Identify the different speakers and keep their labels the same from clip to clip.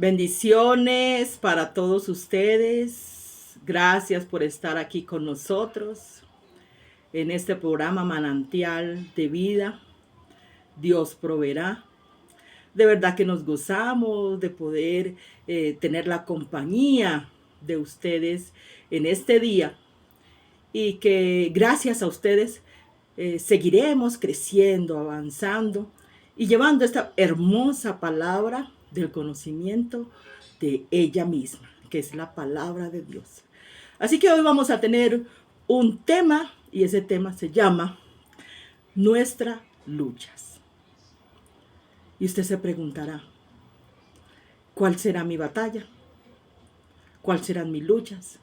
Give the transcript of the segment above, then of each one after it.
Speaker 1: Bendiciones para todos ustedes. Gracias por estar aquí con nosotros en este programa Manantial de Vida. Dios proveerá. De verdad que nos gozamos de poder tener la compañía de ustedes en este día y que gracias a ustedes seguiremos creciendo, avanzando y llevando esta hermosa palabra del conocimiento de ella misma, que es la palabra de Dios. Así que hoy vamos a tener un tema y ese tema se llama Nuestras luchas. Y usted se preguntará, ¿cuál será mi batalla? ¿Cuáles serán mis luchas?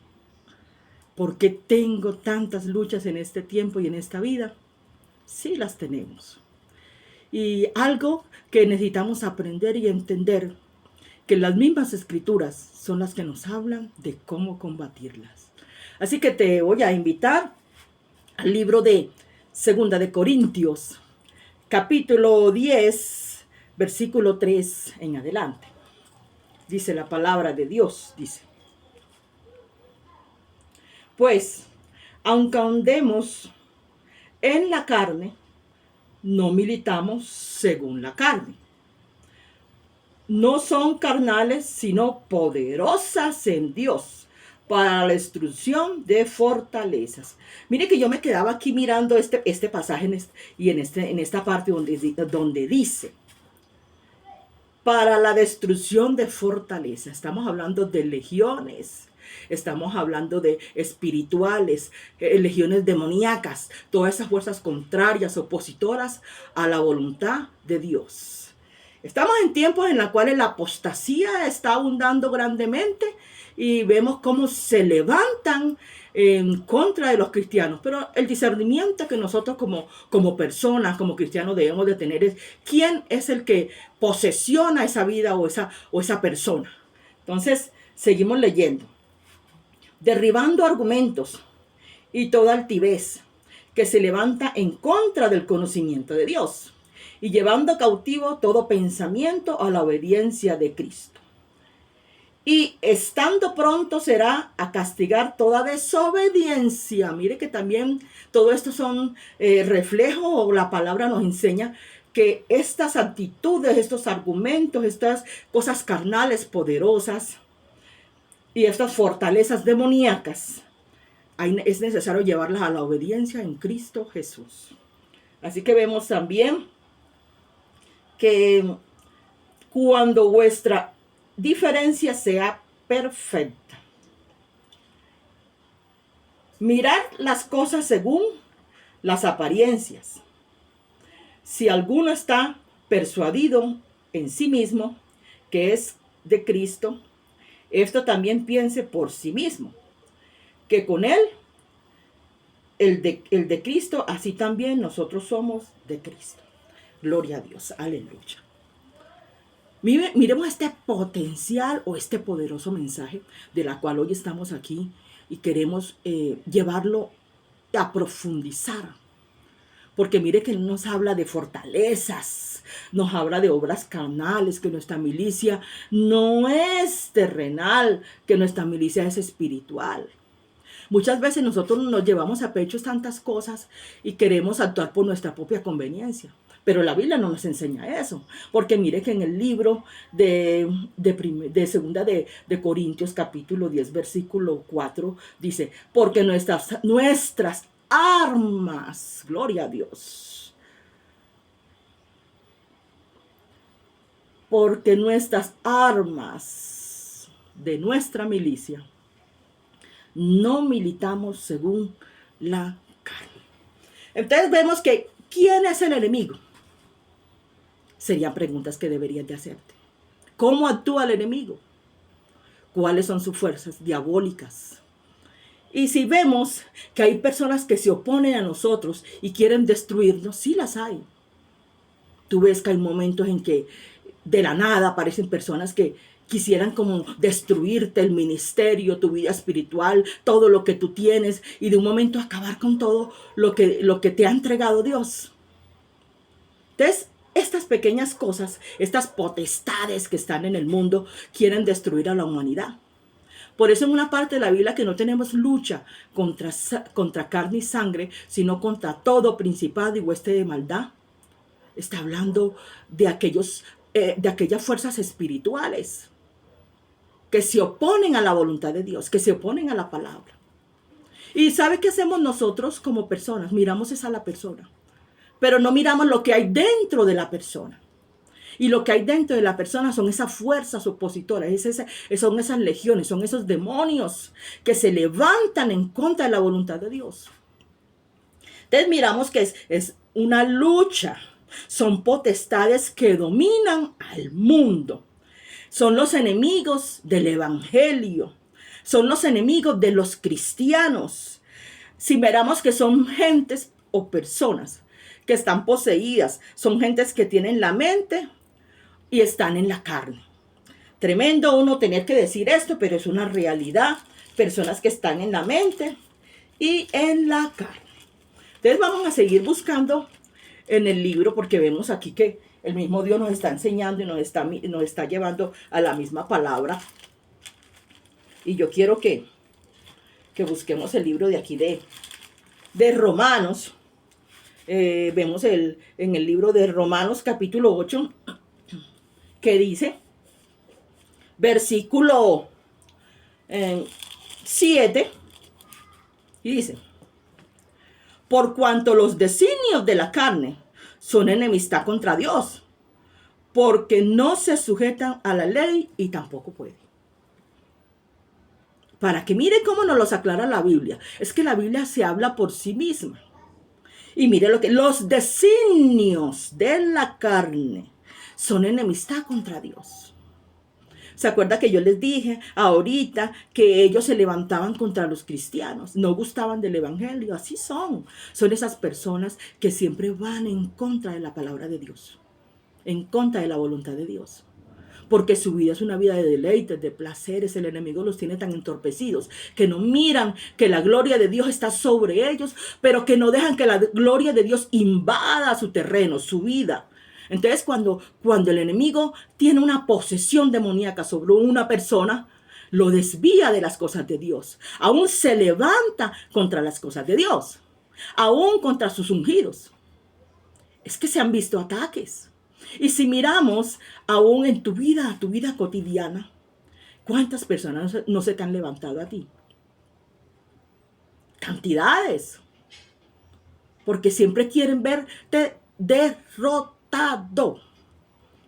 Speaker 1: ¿Por qué tengo tantas luchas en este tiempo y en esta vida? Sí las tenemos. Y algo que necesitamos aprender y entender, que las mismas escrituras son las que nos hablan de cómo combatirlas. Así que te voy a invitar al libro de Segunda de Corintios, capítulo 10, versículo 3 en adelante. Dice la palabra de Dios, dice: Pues, aunque andemos en la carne, no militamos según la carne. No son carnales, sino poderosas en Dios para la destrucción de fortalezas. Mire que yo me quedaba aquí mirando este pasaje en esta parte donde dice, para la destrucción de fortalezas. Estamos hablando de legiones. Estamos hablando de espirituales, legiones demoníacas, todas esas fuerzas contrarias, opositoras a la voluntad de Dios. Estamos en tiempos en los cuales la apostasía está abundando grandemente y vemos cómo se levantan en contra de los cristianos. Pero el discernimiento que nosotros como personas, como cristianos debemos de tener es quién es el que posesiona esa vida o esa persona. Entonces, seguimos leyendo. Derribando argumentos y toda altivez que se levanta en contra del conocimiento de Dios y llevando cautivo todo pensamiento a la obediencia de Cristo. Y estando pronto será a castigar toda desobediencia. Mire que también todo esto son reflejos, o la palabra nos enseña que estas actitudes, estos argumentos, estas cosas carnales poderosas y estas fortalezas demoníacas, es necesario llevarlas a la obediencia en Cristo Jesús. Así que vemos también que cuando vuestra diferencia sea perfecta, mirad las cosas según las apariencias. Si alguno está persuadido en sí mismo que es de Cristo, esto también piense por sí mismo, que con él, el de Cristo, así también nosotros somos de Cristo. Gloria a Dios, aleluya. Miremos este potencial o este poderoso mensaje de la cual hoy estamos aquí y queremos llevarlo a profundizar. Porque mire que nos habla de fortalezas, nos habla de obras carnales, que nuestra milicia no es terrenal, que nuestra milicia es espiritual. Muchas veces nosotros nos llevamos a pecho tantas cosas y queremos actuar por nuestra propia conveniencia. Pero la Biblia no nos enseña eso. Porque mire que en el libro de segunda de Corintios, capítulo 10, versículo 4, dice, porque nuestras armas, gloria a Dios, porque nuestras armas de nuestra milicia no militamos según la carne. Entonces vemos que ¿quién es el enemigo? Serían preguntas que deberías de hacerte. ¿Cómo actúa el enemigo? ¿Cuáles son sus fuerzas diabólicas? Y si vemos que hay personas que se oponen a nosotros y quieren destruirnos, sí las hay. Tú ves que hay momentos en que de la nada aparecen personas que quisieran como destruirte el ministerio, tu vida espiritual, todo lo que tú tienes y de un momento acabar con todo lo que te ha entregado Dios. Entonces, estas pequeñas cosas, estas potestades que están en el mundo, quieren destruir a la humanidad. Por eso en una parte de la Biblia que no tenemos lucha contra carne y sangre, sino contra todo principado y hueste de maldad. Está hablando de aquellas fuerzas espirituales que se oponen a la voluntad de Dios, que se oponen a la palabra. ¿Y sabe qué hacemos nosotros como personas? Miramos a la persona, pero no miramos lo que hay dentro de la persona. Y lo que hay dentro de la persona son esas fuerzas opositoras, son esas legiones, son esos demonios que se levantan en contra de la voluntad de Dios. Entonces miramos que es una lucha. Son potestades que dominan al mundo. Son los enemigos del evangelio. Son los enemigos de los cristianos. Si miramos que son gentes o personas que están poseídas, son gentes que tienen la mente y están en la carne. Tremendo uno tener que decir esto, pero es una realidad. Personas que están en la mente y en la carne. Entonces vamos a seguir buscando en el libro, porque vemos aquí que el mismo Dios nos está enseñando y nos está llevando a la misma palabra. Y yo quiero que busquemos el libro de aquí de Romanos. Vemos en el libro de Romanos capítulo 8, que dice, versículo 7, y dice, por cuanto los designios de la carne son enemistad contra Dios, porque no se sujetan a la ley y tampoco pueden. Para que mire cómo nos los aclara la Biblia. Es que la Biblia se habla por sí misma. Y mire lo que los designios de la carne son enemistad contra Dios. ¿Se acuerda que yo les dije ahorita que ellos se levantaban contra los cristianos? No gustaban del evangelio. Así son. Son esas personas que siempre van en contra de la palabra de Dios. En contra de la voluntad de Dios. Porque su vida es una vida de deleites, de placeres. El enemigo los tiene tan entorpecidos que no miran que la gloria de Dios está sobre ellos, pero que no dejan que la gloria de Dios invada su terreno, su vida. Entonces, cuando el enemigo tiene una posesión demoníaca sobre una persona, lo desvía de las cosas de Dios. Aún se levanta contra las cosas de Dios. Aún contra sus ungidos. Es que se han visto ataques. Y si miramos aún en tu vida cotidiana, ¿cuántas personas no se te han levantado a ti? Cantidades. Porque siempre quieren verte derrotado.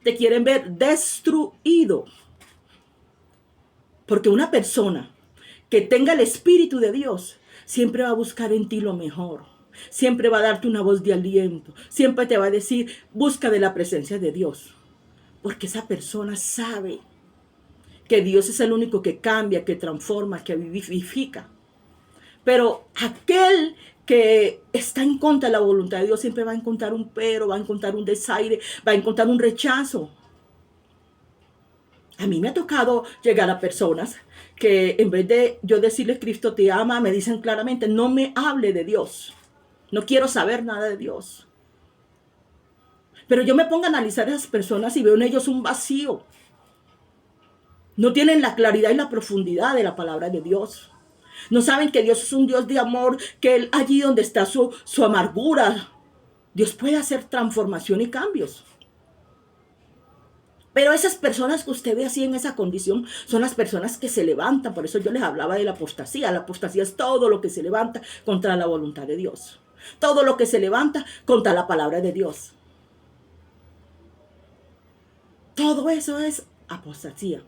Speaker 1: Te quieren ver destruido. Porque una persona que tenga el Espíritu de Dios siempre va a buscar en ti lo mejor. Siempre va a darte una voz de aliento. Siempre te va a decir, busca de la presencia de Dios. Porque esa persona sabe que Dios es el único que cambia, que transforma, que vivifica. Pero aquel que está en contra de la voluntad de Dios siempre va a encontrar un pero, va a encontrar un desaire, va a encontrar un rechazo. A mí me ha tocado llegar a personas que en vez de yo decirles Cristo te ama, me dicen claramente, no me hable de Dios. No quiero saber nada de Dios. Pero yo me pongo a analizar a esas personas y veo en ellos un vacío. No tienen la claridad y la profundidad de la palabra de Dios. No saben que Dios es un Dios de amor, que Él allí donde está su amargura, Dios puede hacer transformación y cambios. Pero esas personas que usted ve así en esa condición son las personas que se levantan. Por eso yo les hablaba de la apostasía. La apostasía es todo lo que se levanta contra la voluntad de Dios. Todo lo que se levanta contra la palabra de Dios. Todo eso es apostasía.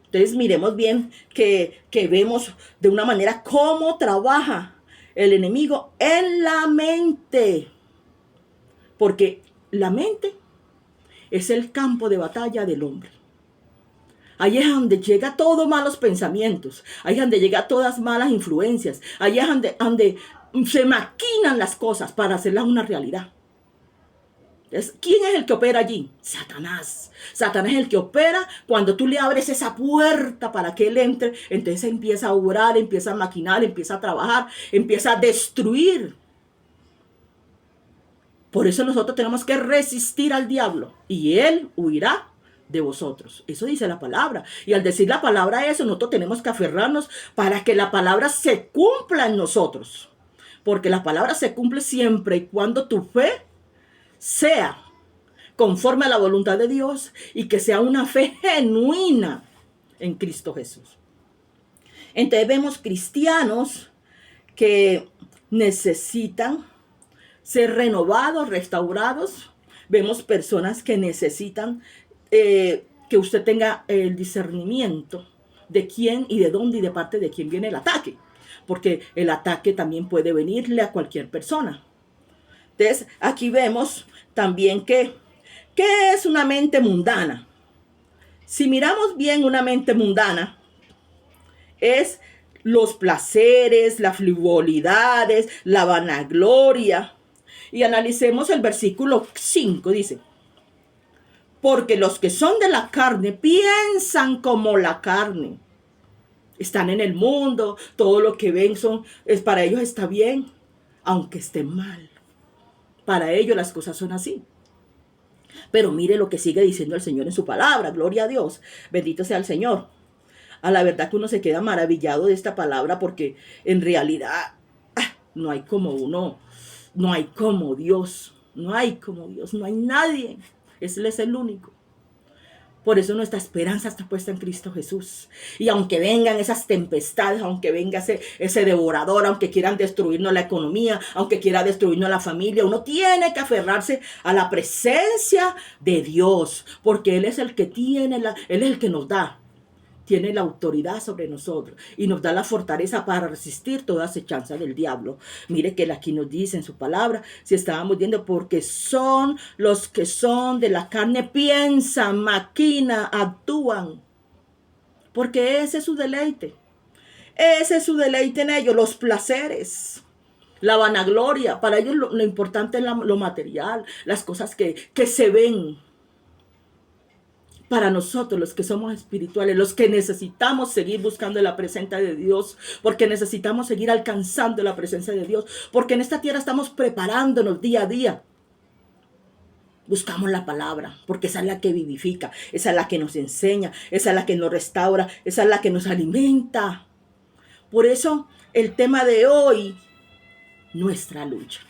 Speaker 1: Entonces miremos bien que vemos de una manera cómo trabaja el enemigo en la mente. Porque la mente es el campo de batalla del hombre. Ahí es donde llega todos malos pensamientos. Ahí es donde llega todas malas influencias. Ahí es donde se maquinan las cosas para hacerlas una realidad. ¿Quién es el que opera allí? Satanás. Satanás es el que opera cuando tú le abres esa puerta para que él entre. Entonces empieza a obrar, empieza a maquinar, empieza a trabajar, empieza a destruir. Por eso nosotros tenemos que resistir al diablo y él huirá de vosotros. Eso dice la palabra. Y al decir la palabra eso, nosotros tenemos que aferrarnos para que la palabra se cumpla en nosotros. Porque la palabra se cumple siempre y cuando tu fe sea conforme a la voluntad de Dios y que sea una fe genuina en Cristo Jesús. Entonces vemos cristianos que necesitan ser renovados, restaurados. Vemos personas que necesitan que usted tenga el discernimiento de quién y de dónde y de parte de quién viene el ataque. Porque el ataque también puede venirle a cualquier persona. Entonces, aquí vemos también ¿qué es una mente mundana? Si miramos bien una mente mundana, es los placeres, las frivolidades, la vanagloria. Y analicemos el versículo 5, dice, porque los que son de la carne piensan como la carne. Están en el mundo, todo lo que ven para ellos está bien, aunque esté mal. Para ellos las cosas son así. Pero mire lo que sigue diciendo el Señor en su palabra, gloria a Dios, bendito sea el Señor. A la verdad que uno se queda maravillado de esta palabra porque en realidad no hay como uno, no hay como Dios, no hay como Dios, no hay nadie. Él es el único. Por eso nuestra esperanza está puesta en Cristo Jesús. Y aunque vengan esas tempestades, aunque venga ese devorador, aunque quieran destruirnos la economía, aunque quiera destruirnos la familia, uno tiene que aferrarse a la presencia de Dios. Porque Él es el que Él es el que nos da. Tiene la autoridad sobre nosotros y nos da la fortaleza para resistir toda acechanza del diablo. Mire que aquí nos dice en su palabra, si estábamos viendo, porque son los que son de la carne, piensan, maquinan, actúan. Porque ese es su deleite. Ese es su deleite en ellos, los placeres. La vanagloria, para ellos lo importante es lo material, las cosas que se ven. Para nosotros, los que somos espirituales, los que necesitamos seguir buscando la presencia de Dios, porque necesitamos seguir alcanzando la presencia de Dios, porque en esta tierra estamos preparándonos día a día. Buscamos la palabra, porque esa es la que vivifica, esa es la que nos enseña, esa es la que nos restaura, esa es la que nos alimenta. Por eso, el tema de hoy, nuestra lucha.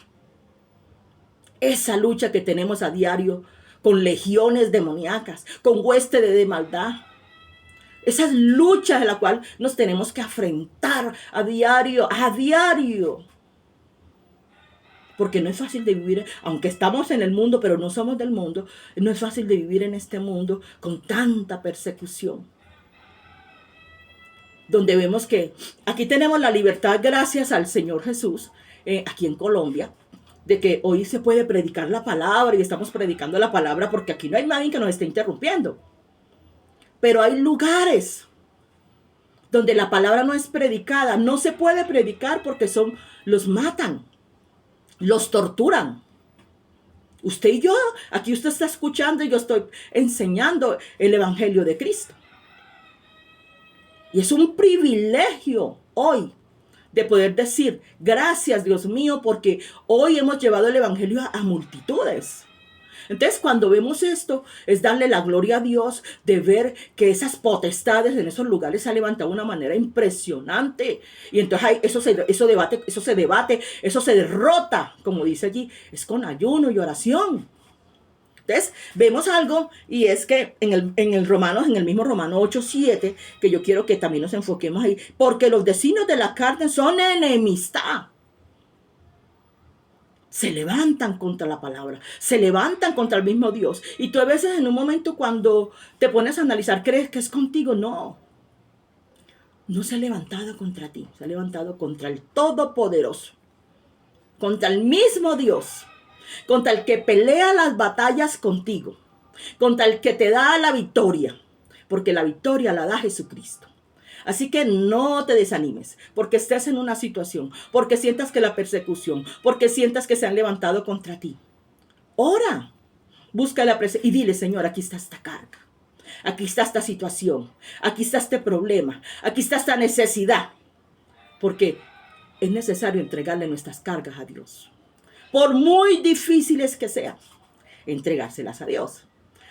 Speaker 1: Esa lucha que tenemos a diario con legiones demoníacas, con hueste de maldad. Esas luchas de la cual nos tenemos que afrontar a diario. Porque no es fácil de vivir, aunque estamos en el mundo, pero no somos del mundo, no es fácil de vivir en este mundo con tanta persecución. Donde vemos que aquí tenemos la libertad gracias al Señor Jesús, aquí en Colombia, de que hoy se puede predicar la palabra y estamos predicando la palabra porque aquí no hay nadie que nos esté interrumpiendo. Pero hay lugares donde la palabra no es predicada, no se puede predicar porque los matan, los torturan. Usted y yo, aquí usted está escuchando y yo estoy enseñando el Evangelio de Cristo. Y es un privilegio hoy de poder decir, gracias Dios mío, porque hoy hemos llevado el Evangelio a multitudes. Entonces, cuando vemos esto, es darle la gloria a Dios de ver que esas potestades en esos lugares se han levantado de una manera impresionante. Y entonces eso se debate, eso se derrota, como dice allí, es con ayuno y oración. Entonces, vemos algo y es que en el mismo Romano 8:7, que yo quiero que también nos enfoquemos ahí, porque los designios de la carne son enemistad. Se levantan contra la palabra, se levantan contra el mismo Dios. Y tú a veces en un momento cuando te pones a analizar, crees que es contigo. No se ha levantado contra ti, se ha levantado contra el Todopoderoso, contra el mismo Dios, contra el que pelea las batallas contigo, contra el que te da la victoria, porque la victoria la da Jesucristo. Así que no te desanimes, porque estés en una situación, porque sientas que la persecución, porque sientas que se han levantado contra ti. Ora, busca la presencia y dile, Señor, aquí está esta carga, aquí está esta situación, aquí está este problema, aquí está esta necesidad, porque es necesario entregarle nuestras cargas a Dios. por muy difíciles que sean, entregárselas a Dios.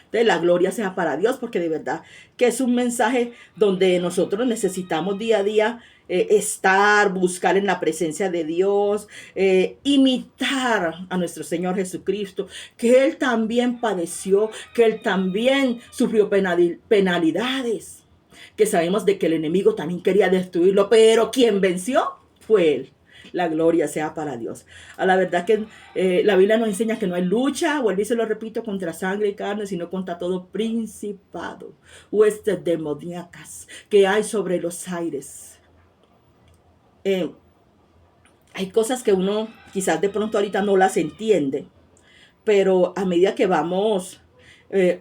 Speaker 1: Entonces la gloria sea para Dios, porque de verdad que es un mensaje donde nosotros necesitamos día a día estar, buscar en la presencia de Dios, imitar a nuestro Señor Jesucristo, que Él también padeció, que Él también sufrió penalidades, que sabemos de que el enemigo también quería destruirlo, pero quien venció fue Él. La gloria sea para Dios. A la verdad que la Biblia nos enseña que no hay lucha, vuelvo y se lo repito, contra sangre y carne, sino contra todo principado, huestes demoníacas que hay sobre los aires. Hay cosas que uno quizás de pronto ahorita no las entiende, pero a medida que vamos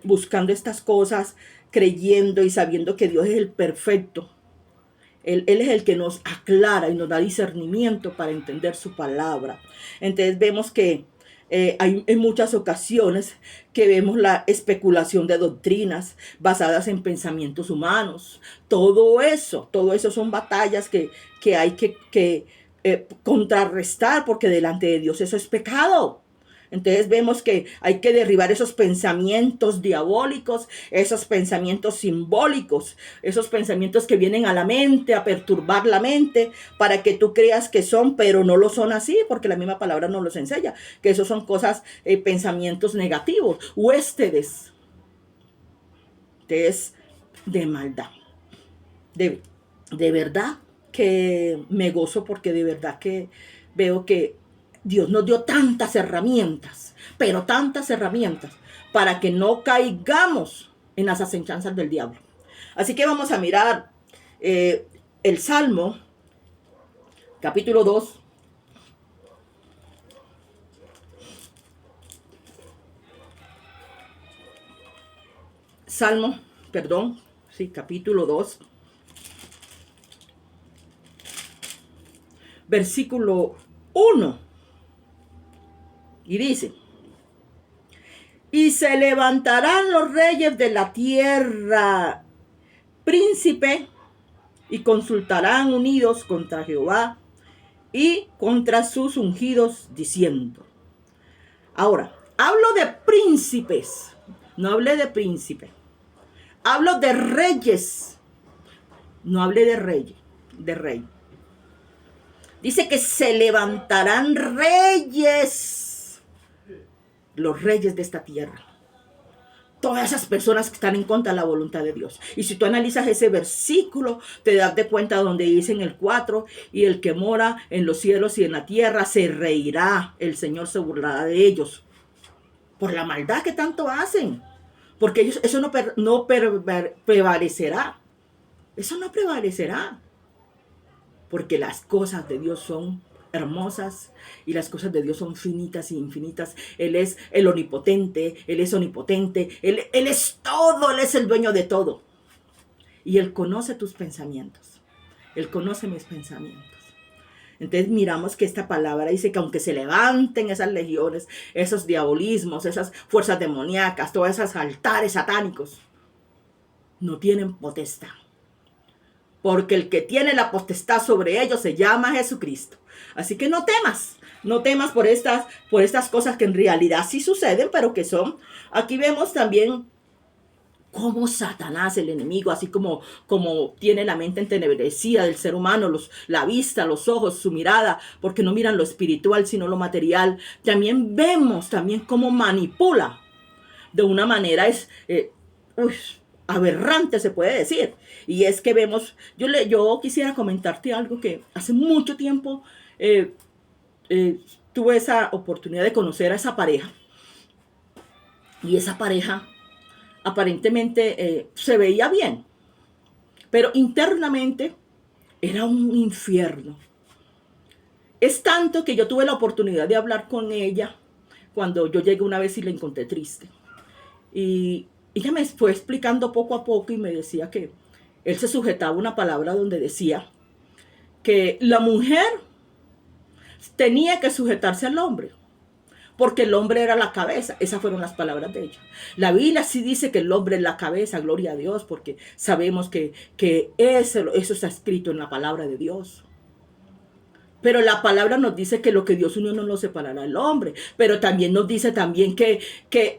Speaker 1: buscando estas cosas, creyendo y sabiendo que Dios es el perfecto, Él es el que nos aclara y nos da discernimiento para entender su palabra. Entonces vemos que hay en muchas ocasiones que vemos la especulación de doctrinas basadas en pensamientos humanos. Todo eso son batallas que hay que contrarrestar, porque delante de Dios eso es pecado. Entonces vemos que hay que derribar esos pensamientos diabólicos, esos pensamientos simbólicos, esos pensamientos que vienen a la mente, a perturbar la mente, para que tú creas que son, pero no lo son así, porque la misma palabra nos los enseña, que esos son cosas, pensamientos negativos, huéspedes. Entonces, de maldad. De verdad que me gozo, porque de verdad que veo que Dios nos dio tantas herramientas, pero tantas herramientas, para que no caigamos en las acechanzas del diablo. Así que vamos a mirar el Salmo, capítulo 2. Capítulo 2. Versículo 1. Y dice: y se levantarán los reyes de la tierra, príncipe, y consultarán unidos contra Jehová y contra sus ungidos, diciendo. Ahora, hablo de príncipes, no hablé de príncipe. Hablo de reyes, no hablé de rey, de rey. Dice que se levantarán reyes, los reyes de esta tierra. Todas esas personas que están en contra de la voluntad de Dios. Y si tú analizas ese versículo, te das de cuenta donde dice en el 4, y el que mora en los cielos y en la tierra se reirá, el Señor se burlará de ellos. Por la maldad que tanto hacen. Porque ellos, eso no prevalecerá. Eso no prevalecerá. Porque las cosas de Dios son hermosas y las cosas de Dios son finitas y infinitas. Él es el omnipotente, Él es omnipotente, Él es todo, Él es el dueño de todo. Y Él conoce tus pensamientos, Él conoce mis pensamientos. Entonces miramos que esta palabra dice que aunque se levanten esas legiones, esos diabolismos, esas fuerzas demoníacas, todos esos altares satánicos, no tienen potestad. Porque el que tiene la potestad sobre ellos se llama Jesucristo. Así que no temas por estas cosas que en realidad sí suceden, pero que son. Aquí vemos también cómo Satanás, el enemigo, así como tiene la mente entenebrecida del ser humano, la vista, los ojos, su mirada, porque no miran lo espiritual sino lo material. También vemos cómo manipula de una manera aberrante, se puede decir. Y es que vemos, yo quisiera comentarte algo que hace mucho tiempo tuve esa oportunidad de conocer a esa pareja. Y esa pareja aparentemente se veía bien, pero internamente era un infierno. Es tanto que yo tuve la oportunidad de hablar con ella cuando yo llegué una vez y la encontré triste. Y ella me fue explicando poco a poco y me decía que él se sujetaba a una palabra donde decía que la mujer tenía que sujetarse al hombre, porque el hombre era la cabeza. Esas fueron las palabras de ella. La Biblia sí dice que el hombre es la cabeza, gloria a Dios, porque sabemos que eso está escrito en la palabra de Dios. Pero la palabra nos dice que lo que Dios unió no lo separará el hombre. Pero también nos dice también que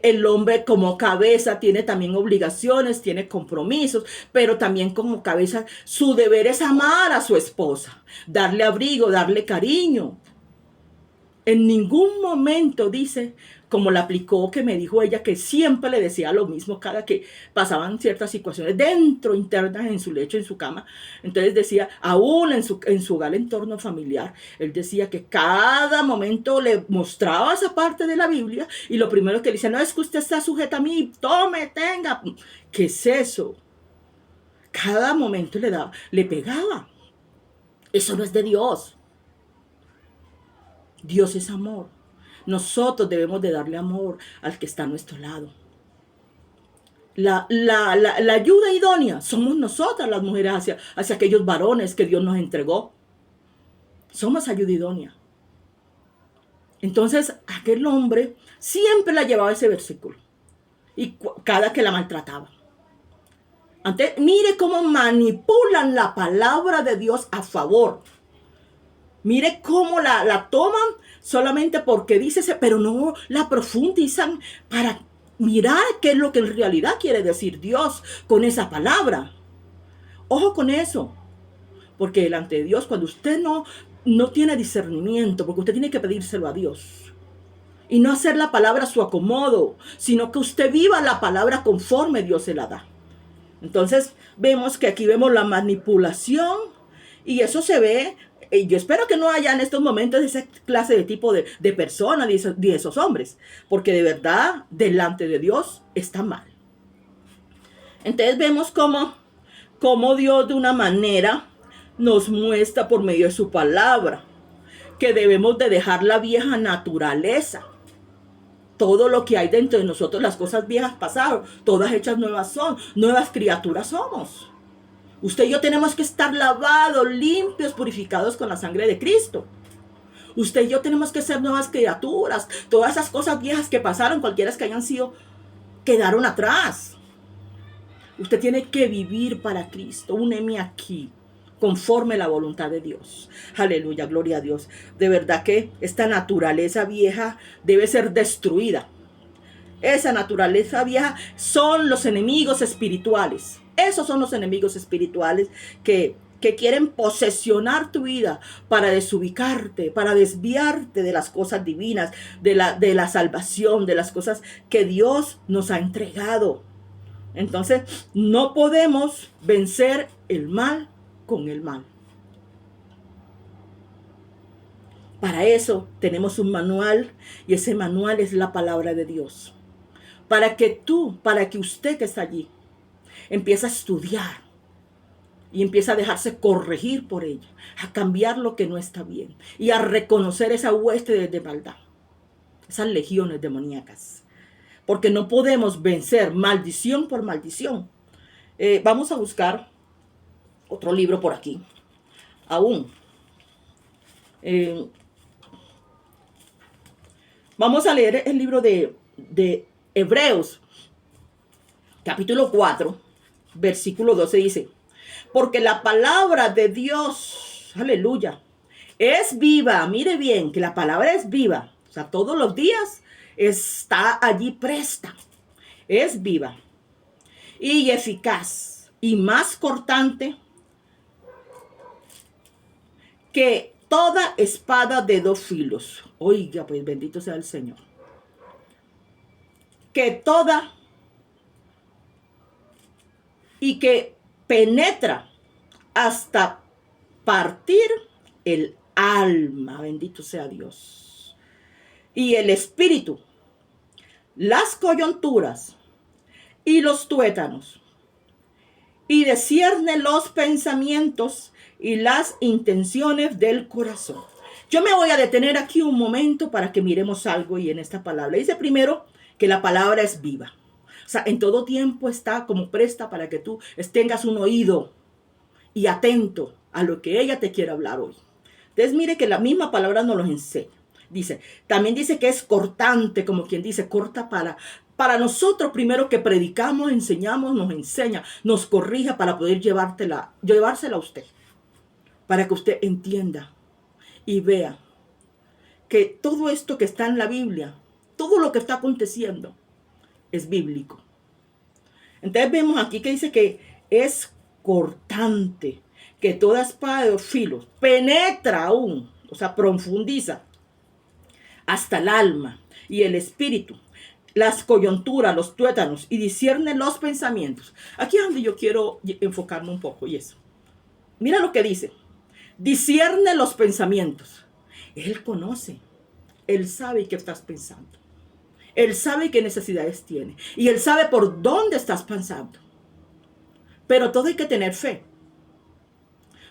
Speaker 1: el hombre como cabeza tiene también obligaciones, tiene compromisos. Pero también como cabeza su deber es amar a su esposa, darle abrigo, darle cariño. En ningún momento dice, como la aplicó, que me dijo ella, que siempre le decía lo mismo cada que pasaban ciertas situaciones dentro, internas, en su lecho, en su cama. Entonces decía, aún en su hogar, entorno familiar, él decía que cada momento le mostraba esa parte de la Biblia y lo primero que le decía, no es que usted está sujeta a mí, tome, tenga. ¿Qué es eso? Cada momento le pegaba. Eso no es de Dios. Dios es amor. Nosotros debemos de darle amor al que está a nuestro lado. La ayuda idónea somos nosotras las mujeres hacia aquellos varones que Dios nos entregó. Somos ayuda idónea. Entonces aquel hombre siempre la llevaba ese versículo. Y cada que la maltrataba. Antes, mire cómo manipulan la palabra de Dios a favor. Mire cómo la toman solamente porque dice, pero no la profundizan para mirar qué es lo que en realidad quiere decir Dios con esa palabra. Ojo con eso, porque delante de Dios, cuando usted no tiene discernimiento, porque usted tiene que pedírselo a Dios, y no hacer la palabra a su acomodo, sino que usted viva la palabra conforme Dios se la da. Entonces vemos que aquí vemos la manipulación y eso se ve. Yo espero que no haya en estos momentos esa clase de tipo de personas, de esos hombres, porque de verdad, delante de Dios, está mal. Entonces vemos cómo Dios de una manera nos muestra por medio de su palabra que debemos de dejar la vieja naturaleza. Todo lo que hay dentro de nosotros, las cosas viejas pasaron, todas hechas nuevas son, nuevas criaturas somos. Usted y yo tenemos que estar lavados, limpios, purificados con la sangre de Cristo. Usted y yo tenemos que ser nuevas criaturas. Todas esas cosas viejas que pasaron, cualquiera que hayan sido, quedaron atrás. Usted tiene que vivir para Cristo. Úneme aquí, conforme la voluntad de Dios. Aleluya, gloria a Dios. De verdad que esta naturaleza vieja debe ser destruida. Esa naturaleza vieja son los enemigos espirituales. Esos son los enemigos espirituales que quieren posesionar tu vida para desubicarte, para desviarte de las cosas divinas, de la salvación, de las cosas que Dios nos ha entregado. Entonces, no podemos vencer el mal con el mal. Para eso tenemos un manual y ese manual es la palabra de Dios. Para que usted que está allí, empieza a estudiar y empieza a dejarse corregir por ella, a cambiar lo que no está bien y a reconocer esa hueste de maldad, esas legiones demoníacas, porque no podemos vencer maldición por maldición. Vamos a buscar otro libro por aquí, aún. Vamos a leer el libro de Hebreos, capítulo 4. Versículo 12 dice, porque la palabra de Dios, aleluya, es viva. Mire bien que la palabra es viva. O sea, todos los días está allí presta. Es viva y eficaz y más cortante que toda espada de dos filos. Oiga, pues bendito sea el Señor. Y que penetra hasta partir el alma, bendito sea Dios, y el espíritu, las coyunturas y los tuétanos, y discierne los pensamientos y las intenciones del corazón. Yo me voy a detener aquí un momento para que miremos algo y en esta palabra. Dice primero que la palabra es viva. O sea, en todo tiempo está como presta para que tú tengas un oído y atento a lo que ella te quiere hablar hoy. Entonces mire que la misma palabra nos lo enseña. También dice que es cortante, como quien dice, corta para nosotros primero que predicamos, enseñamos, nos enseña, nos corrija para poder llevársela a usted. Para que usted entienda y vea que todo esto que está en la Biblia, todo lo que está aconteciendo, es bíblico. Entonces vemos aquí que dice que es cortante, que toda espada de dos filos penetra aún, o sea, profundiza hasta el alma y el espíritu, las coyunturas, los tuétanos, y discierne los pensamientos. Aquí es donde yo quiero enfocarme un poco, y eso. Mira lo que dice. Discierne los pensamientos. Él conoce. Él sabe qué estás pensando. Él sabe qué necesidades tiene. Y Él sabe por dónde estás pensando. Pero todo hay que tener fe.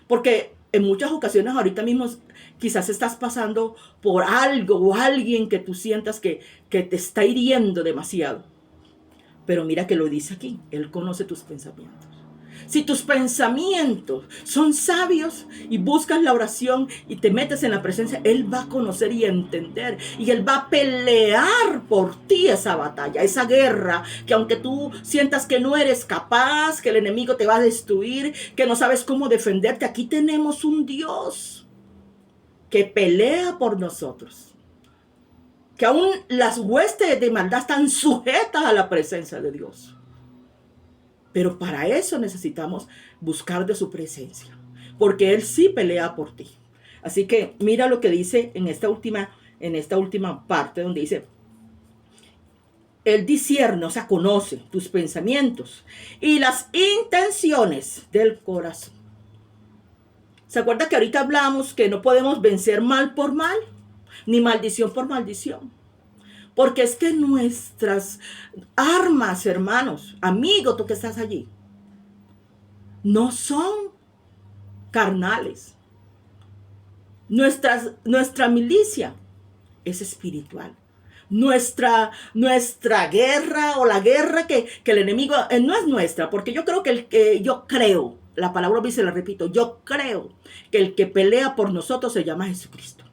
Speaker 1: Porque en muchas ocasiones ahorita mismo quizás estás pasando por algo o alguien que tú sientas que te está hiriendo demasiado. Pero mira que lo dice aquí. Él conoce tus pensamientos. Si tus pensamientos son sabios y buscas la oración y te metes en la presencia, Él va a conocer y entender. Y Él va a pelear por ti esa batalla, esa guerra, que aunque tú sientas que no eres capaz, que el enemigo te va a destruir, que no sabes cómo defenderte, aquí tenemos un Dios que pelea por nosotros. Que aún las huestes de maldad están sujetas a la presencia de Dios. Pero para eso necesitamos buscar de su presencia, porque Él sí pelea por ti. Así que mira lo que dice en esta última parte, donde dice, Él discierne, o sea, conoce tus pensamientos y las intenciones del corazón. ¿Se acuerda que ahorita hablamos que no podemos vencer mal por mal, ni maldición por maldición? Porque es que nuestras armas, hermanos, amigo, tú que estás allí, no son carnales. Nuestra milicia es espiritual. Nuestra guerra o la guerra que el enemigo no es nuestra, porque yo creo yo creo, la palabra dice, la repito, yo creo que el que pelea por nosotros se llama Jesucristo.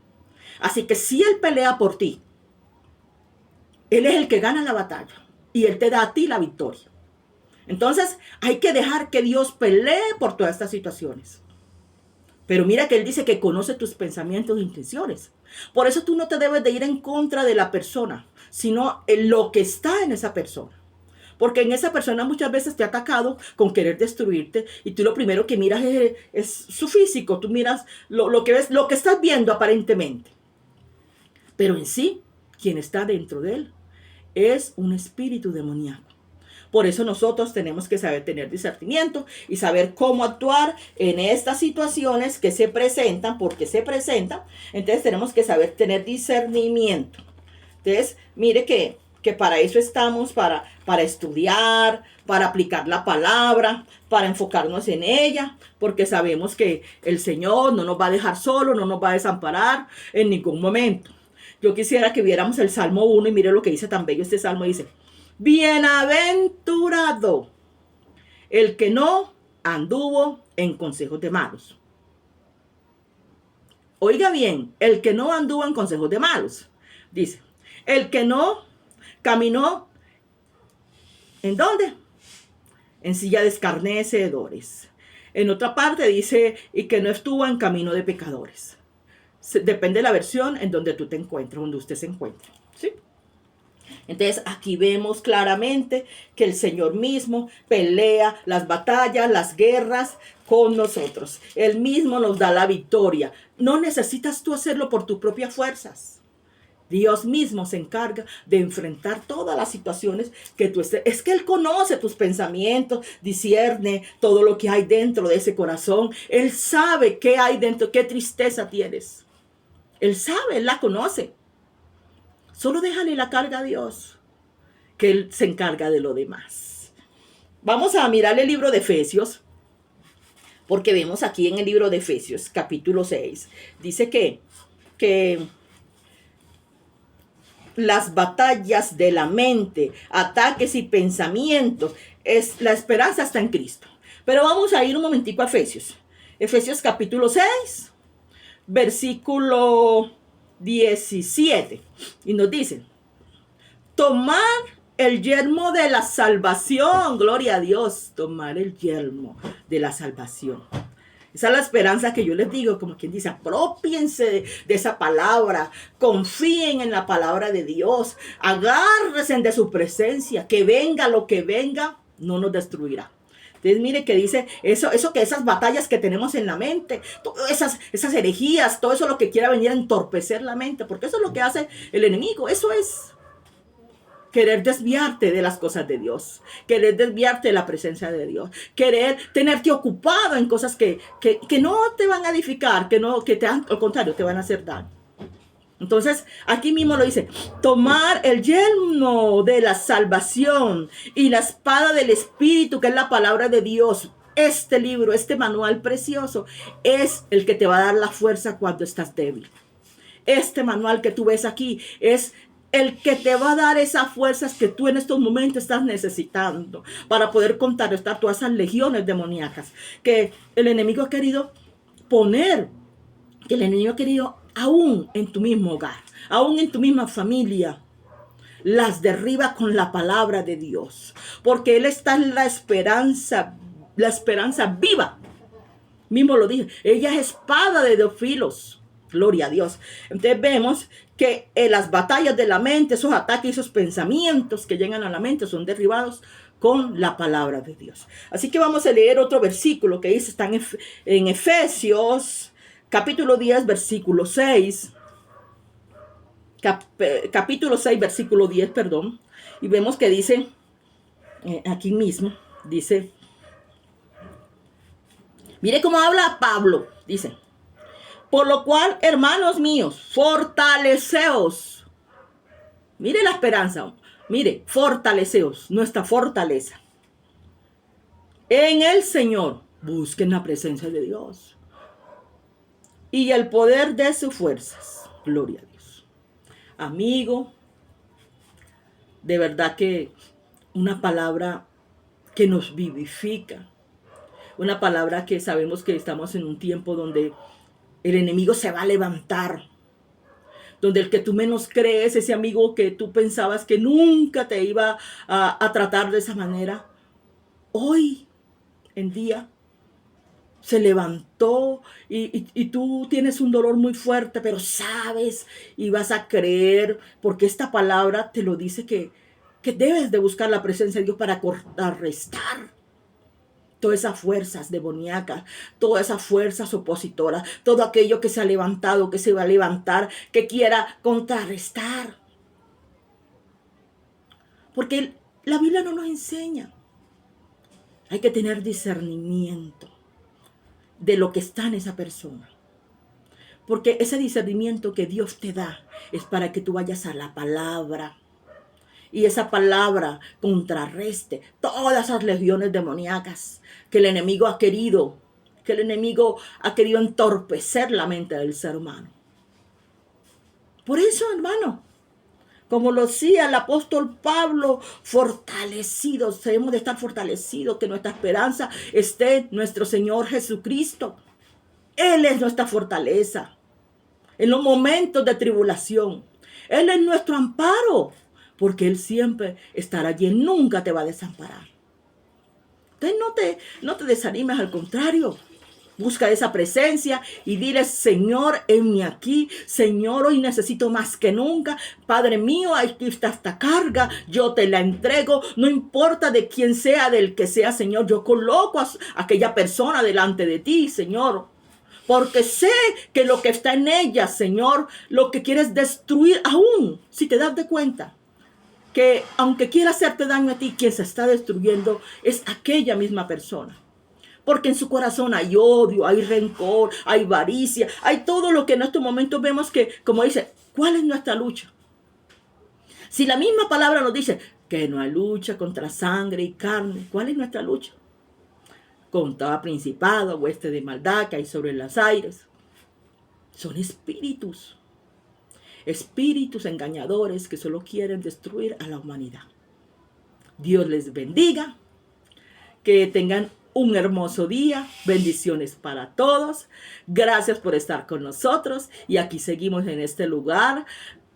Speaker 1: Así que si Él pelea por ti, Él es el que gana la batalla y Él te da a ti la victoria. Entonces hay que dejar que Dios pelee por todas estas situaciones. Pero mira que Él dice que conoce tus pensamientos e intenciones. Por eso tú no te debes de ir en contra de la persona, sino en lo que está en esa persona. Porque en esa persona muchas veces te ha atacado con querer destruirte y tú lo primero que miras es su físico. Tú miras lo que ves, lo que estás viendo aparentemente. Pero en sí, quien está dentro de él es un espíritu demoníaco. Por eso nosotros tenemos que saber tener discernimiento y saber cómo actuar en estas situaciones que se presentan, porque se presentan. Entonces tenemos que saber tener discernimiento. Entonces, mire que para eso estamos, para estudiar, para aplicar la palabra, para enfocarnos en ella, porque sabemos que el Señor no nos va a dejar solo, no nos va a desamparar en ningún momento. Yo quisiera que viéramos el Salmo 1 y mire lo que dice tan bello este Salmo. Dice, bienaventurado el que no anduvo en consejos de malos. Oiga bien, el que no anduvo en consejos de malos. Dice, el que no caminó, ¿en dónde? En silla de escarnecedores. En otra parte dice, y que no estuvo en camino de pecadores. Depende de la versión en donde tú te encuentres, donde usted se encuentre. ¿Sí? Entonces aquí vemos claramente que el Señor mismo pelea las batallas, las guerras con nosotros. Él mismo nos da la victoria. No necesitas tú hacerlo por tus propias fuerzas. Dios mismo se encarga de enfrentar todas las situaciones que tú estés. Es que Él conoce tus pensamientos, discierne todo lo que hay dentro de ese corazón. Él sabe qué hay dentro, qué tristeza tienes. Él sabe, Él la conoce. Solo déjale la carga a Dios, que Él se encarga de lo demás. Vamos a mirar el libro de Efesios, porque vemos aquí en el libro de Efesios, capítulo 6, dice que las batallas de la mente, ataques y pensamientos, la esperanza está en Cristo. Pero vamos a ir un momentico a Efesios. Efesios capítulo 6, versículo 17. Y nos dice, tomar el yelmo de la salvación. Gloria a Dios, tomar el yelmo de la salvación. Esa es la esperanza que yo les digo, como quien dice, apropiense de esa palabra, confíen en la palabra de Dios, agárrense de su presencia, que venga lo que venga, no nos destruirá. Entonces mire que dice eso que esas batallas que tenemos en la mente, todas esas herejías, todo eso lo que quiera venir a entorpecer la mente, porque eso es lo que hace el enemigo, eso es querer desviarte de las cosas de Dios, querer desviarte de la presencia de Dios, querer tenerte ocupado en cosas que no te van a edificar, al contrario, te van a hacer daño. Entonces, aquí mismo lo dice, tomar el yelmo de la salvación y la espada del Espíritu, que es la palabra de Dios. Este libro, este manual precioso, es el que te va a dar la fuerza cuando estás débil. Este manual que tú ves aquí es el que te va a dar esas fuerzas que tú en estos momentos estás necesitando para poder contrarrestar todas esas legiones demoníacas que el enemigo ha querido poner, que el enemigo ha querido aún en tu mismo hogar, aún en tu misma familia. Las derriba con la palabra de Dios, porque Él está en la esperanza viva. Mismo lo dije, ella es espada de dos filos. Gloria a Dios. Entonces vemos que en las batallas de la mente, esos ataques, esos pensamientos que llegan a la mente son derribados con la palabra de Dios. Así que vamos a leer otro versículo que dice, están en Efesios, capítulo 10, versículo 6. Capítulo 6, versículo 10, perdón. Y vemos que dice, aquí mismo, dice, mire cómo habla Pablo, dice, por lo cual, hermanos míos, fortaleceos. Mire la esperanza. Mire, fortaleceos, nuestra fortaleza. En el Señor, busquen la presencia de Dios. Y el poder de sus fuerzas. Gloria a Dios. Amigo, de verdad que una palabra que nos vivifica. Una palabra que sabemos que estamos en un tiempo donde el enemigo se va a levantar, donde el que tú menos crees, ese amigo que tú pensabas que nunca te iba a tratar de esa manera, hoy en día se levantó y tú tienes un dolor muy fuerte, pero sabes y vas a creer, porque esta palabra te lo dice que debes de buscar la presencia de Dios para contrarrestar todas esas fuerzas demoníacas, todas esas fuerzas opositoras, todo aquello que se ha levantado, que se va a levantar, que quiera contrarrestar. Porque la Biblia no nos enseña. Hay que tener discernimiento de lo que está en esa persona. Porque ese discernimiento que Dios te da es para que tú vayas a la palabra. Y esa palabra contrarreste todas esas legiones demoníacas que el enemigo ha querido entorpecer la mente del ser humano. Por eso, hermano, como lo decía el apóstol Pablo, fortalecidos, debemos de estar fortalecidos, que nuestra esperanza esté en nuestro Señor Jesucristo. Él es nuestra fortaleza en los momentos de tribulación. Él es nuestro amparo, porque Él siempre estará allí, nunca te va a desamparar. Entonces no te desanimes, al contrario. Busca esa presencia y dile, Señor, heme aquí. Señor, hoy necesito más que nunca. Padre mío, aquí está esta carga. Yo te la entrego. No importa de quién sea, del que sea, Señor. Yo coloco a aquella persona delante de ti, Señor. Porque sé que lo que está en ella, Señor, lo que quieres destruir aún, si te das de cuenta. Que aunque quiera hacerte daño a ti, quien se está destruyendo es aquella misma persona. Porque en su corazón hay odio, hay rencor, hay avaricia, hay todo lo que en estos momentos vemos que, como dice, ¿cuál es nuestra lucha? Si la misma palabra nos dice que no hay lucha contra sangre y carne, ¿cuál es nuestra lucha? Contra principado, hueste de maldad que hay sobre los aires. Son espíritus. Espíritus engañadores que solo quieren destruir a la humanidad. Dios les bendiga, que tengan un hermoso día, bendiciones para todos. Gracias por estar con nosotros y aquí seguimos en este lugar.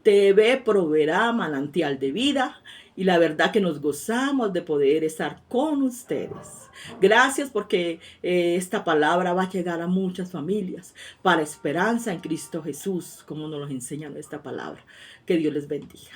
Speaker 1: TV proveerá manantial de vida Y la verdad que nos gozamos de poder estar con ustedes. Gracias porque esta palabra va a llegar a muchas familias para esperanza en Cristo Jesús, como nos lo enseña nuestra palabra. Que Dios les bendiga.